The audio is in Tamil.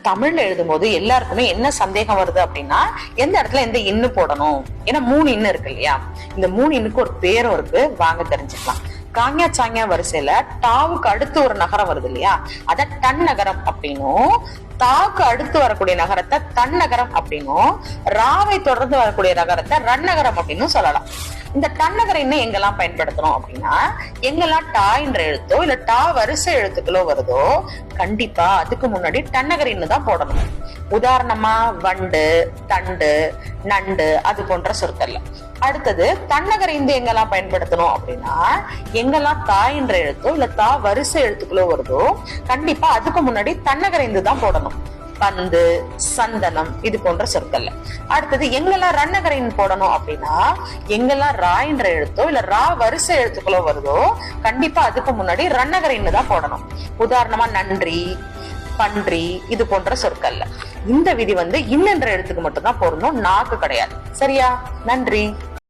தமிழ்ல எழுதும் போது எல்லாருக்குமே என்ன சந்தேகம் வருது அப்படின்னா எந்த இடத்துல எந்த இன்னு போடணும். ஏன்னா 3 இன்னு இருக்கு இல்லையா? இந்த 3 இன்னுக்கு ஒரு பேரும் இருக்கு, வாங்க தெரிஞ்சுக்கலாம். காங்கியா சாங்கியா வரிசையில டாவுக்கு அடுத்து ஒரு நகரம் வருது இல்லையா? அத டன் நகரம் அப்படின்னும், தாக்கு அடுத்து வரக்கூடிய நகரத்தை தன் நகரம் அப்படின்னும், ராவை தொடர்ந்து வரக்கூடிய நகரத்தை ரன் நகரம் அப்படின்னு சொல்லலாம். இந்த டன்னகரம் இன்னும் எங்கெல்லாம் பயன்படுத்துறோம் அப்படின்னா, எங்கெல்லாம் டா என்ற எழுத்தோ இல்ல டா வரிசை எழுத்துக்களோ வருதோ கண்டிப்பா அதுக்கு முன்னாடி டன்னகரின்னு தான் போடணும். உதாரணமா வண்டு, தண்டு, நண்டு அது போன்ற சொற்கள்ல. அடுத்தது தன்னகர இந்து எங்கெல்லாம் பயன்படுத்தணும் அப்படின்னா, எங்கெல்லாம் தா என்ற எழுத்தோ இல்ல தா வரிசை எழுத்துக்களோ வருதோ கண்டிப்பா அதுக்கு முன்னாடி தன்னகர இந்து தான் போடணும். பந்து, சந்தனம் இது போன்ற சொற்கள்ல. அடுத்தது எங்கெல்லாம் ரன்னகரின் போடணும் அப்படின்னா, எங்கெல்லாம் ரா என்ற எழுத்தோ இல்ல ரா வரிசை எழுத்துக்களோ வருதோ கண்டிப்பா அதுக்கு முன்னாடி ரன்னகரின்னு தான் போடணும். உதாரணமா நன்றி, பன்றி இது போன்ற சொற்கள்ல. இந்த விதி வந்து இன்னென்ற எழுத்துக்கு மட்டும் தான் போடணும், நாக்கு கிடையாது. சரியா? நன்றி.